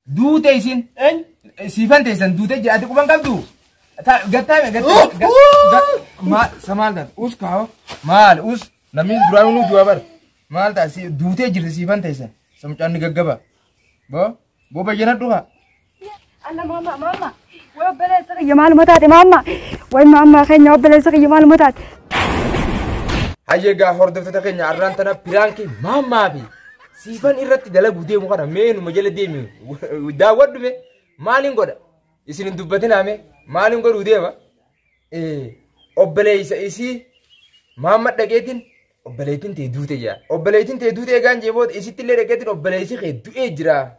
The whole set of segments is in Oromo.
دوتة يسين سيفان تيسن دوتة جاتي كمان كابدو قطع ما سمال ده أوس كاو مال أوس نمين براونو جوابر مال تاسي دوتة جرت سيفان تيسن سمعان نجعبا بو بجنا دوها الله ماما وبلا سقي مال متات ماما وين ماما خيني وبلا سقي مال متات هاي جا هرد فتاة نعران تنا بيرانكي ماما بي سيفان إيرت دلا بودي مكان مين ومجال ديمي ودا ود مي مالين قدا يسين دبتنا مي مالين قدا ودي ما أبليس إسي ماما دقيتين أبليتين تدوتة يا أبليتين تدوتة كان جيبود إسي تلي دقيتين أبليسي خدو إجرا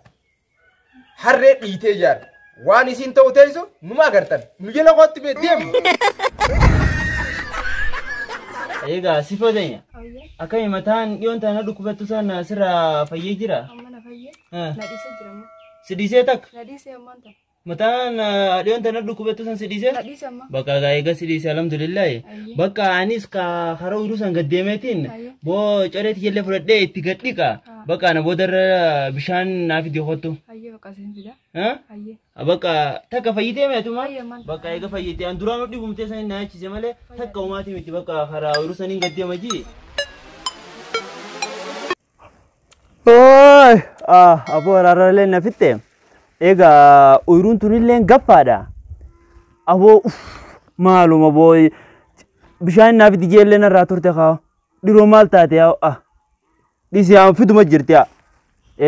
حرق إيتيجار وان إسين تو تيسو نما كرتن مجال قط بديم Egaa si fodenya. Akkai mataan yoon taana dhukkubatu sana sirra fayyee jira. Amma na fayyee. Na dhiisee jira amma. Si dhiisee takka? Na dhiisee ammaan ta'a. Mataan yoon taana dhukkubatu sana si dhiisee? Na dhiisee amma. Bakka egaa si dhiisee alhamdulillah. Bakka anis ka haroo urusan gaddeemeetiin boo coreeti jallee fudhadhee itti gadhiqa. Bakka na boodarra bishaan naaf itti hojjetu. Hayyee bakka siin fida. Hayyee. Bakka takka fayyitee meetuma? Bakka egaa fayyitee an duraan dhibumtee sana na achiise malee takka uumaatii miti bakka karaa urusaniin gaddeema jii. Oi, abu rarale na fitte. Ega uirun tunillen gappada. Abo maluma boy. Bishan na fitti jelle na raturte khaw. Diro mal taate ya Disi am fiduma jirti ya.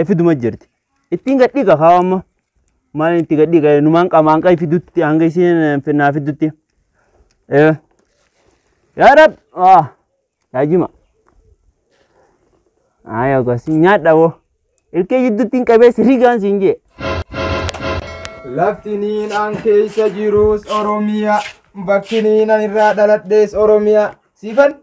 Fiduma jirti. Ittinga diga khaw amma. Malin tiga diga numan qaman qay fidutti hanga isin finna fidutti. Ya rab ya jima. Ayo gasi nyada wo. Ilke yiddutin qabe sirigan sinje. Laftiniin an keessa jirus Oromiyaa bakkiniin an irraa dhaladhees Oromiyaa siifan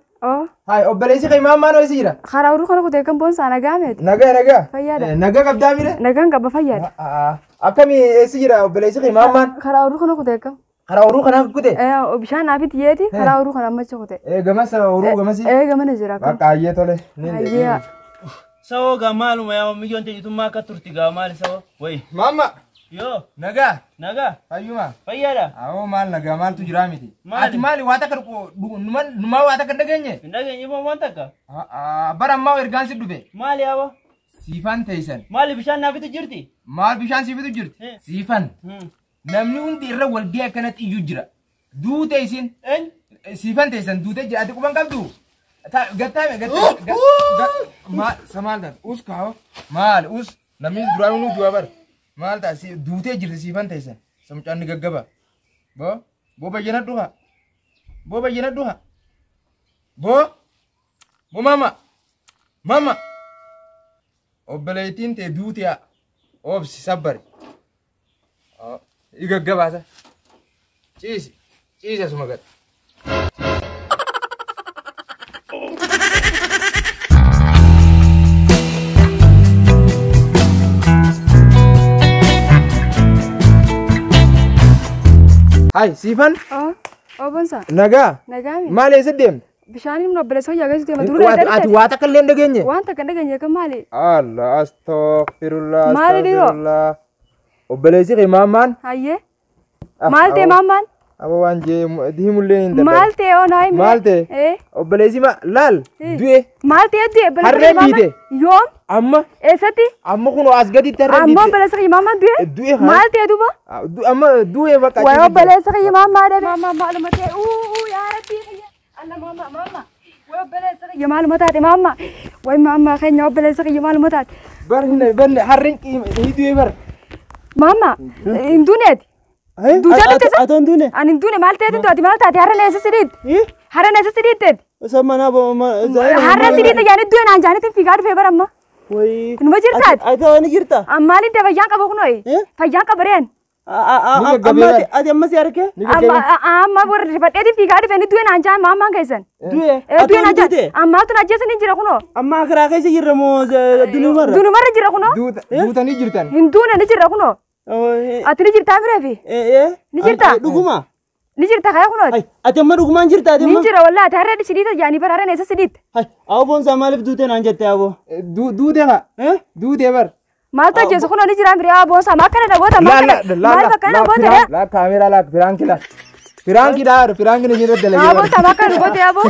hai obboleessi kee maammaan ho'isi jira karaa uruu kana kutee kan boonsaa nagaa meeti nagaa fayyaadha nagaa qabdaa mire nagaan qaba fayyaadha akkamii eessi jira obboleessi kee maammaan karaa uruu kana kutee kam karaa uruu kana kutee bishaan naafiti yeeti karaa uruu kana ammacha kutee gamasa uruu gamasi gamana jira bakka ayyee tole ayyaa Sawo ga maluma ya miliyon te ituma ka turti ga mal sawo wai mama yo naga ayyuma fayyada awo mal naga mal tu jira miti ati mali wata kar ko numa wata kan dagenye ba wanta ka baram ma ergan si dube mali awo sifan taysan mali bishan na fitu jirti mal bishan si fitu jirti sifan namni hundi irra waldiya kanat iyyu jira du taysin sifan taysan du te ati kuban qabdu قطع ما سمال ده أوس كاو مال أوس نمين براونو جوابر مال تاسي دوتة جلسي فان تيسن سمعان نجعبا بو بجنا دوها بو ماما أبليتين تي دوتة أوب سبر يجعبا هذا چيز سمعت Hai, Sifan? Bonsa. Naga? Nagami. Mali sedem? Bishani mun obboleessa fayyaa keessatti ma duree darbite. Ati waata kan leen dhageenye? Wanta kan dhageenye kan maali? Allah astaghfirullah. Maali dhiroo? Obboleessi kee maammaan? Hayyee. Maal ta'e maammaan? Aba waan jee himullee hin darbe. Maal ta'e onaa himee? Maal ta'e? Obboleessi ma laal du'e. Maal ta'e du'e? Harree biite. Yoom? Amma? Eessatti? Amma kun as gaditti harree biite. Amma obboleessa kee maammaan du'e? Du'e haa. Maal ta'e duuba? Amma du'e bakka. Waa obboleessa kee maammaa dhabe. Maammaa maaluma ta'e yaa rabbii kiyya. Allah maammaa. Waa obboleessa kee maaluma taate maammaa. Waa maammaa keenya obboleessa kee maaluma taate. Barne harreen du'e bar. Maammaa hin duuneeti. Aton dune. Ani dune maal ta'e ati maal taate harreen eessa sidiit? Harreen eessa sidiitteet? Samana harreen sidiitte jaani du'e naan jaanitti fiigaa dhufee bara amma. Numa jirtaati? Ati ni jirta? Maaliin ta'e fayyaan qaba kunoo? Fayyaan qaba reen? Ati amma si arge? Amma warra rifadheetiin fiigaa dhufee ni du'e naan jaan maammaan keessan. Du'e? Du'e naan jaan. Ammaatu na ajjeesanii jira kunoo. Amma karaa keessa jirra moo dunumarra? Dunumarra jira kunoo. Duutanii jirtan? Hin duune ni jirra kunoo. Ati ni jirtaa fireefi? Ni jirtaa? Dhuguma? Ni jirta kaya kunooti? Ati amma dhugumaan jirta ati amma? Ni jira wallahi harreen sidiita jaanii bara harreen eessa sidiitte? Abo boonsaa maaliif duute naan jette abo? Duute haa? Duute bar. Maal ta'e jeesu kun oli jiraan biriyaa boonsa maa kana dhagoota maa kana maal bakka na boota dha. La kaamera la Firaanki la. Firaanki da Firaanki ni jira dalagi. Boonsa maa kana boota yaa boo.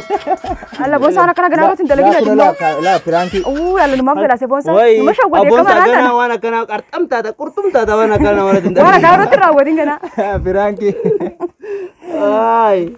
Alla boonsa ana kana ganaa rotin dalagi na dhimma. La Firaanki. Alla numa fela se boonsa. Wai, Numa shawwade abonsa kama gana nana. wana kana qarxamta ta qurtumta ta wana kana wana tinda. Wana gaa rotin raawwadin kana. Firaanki. Ai.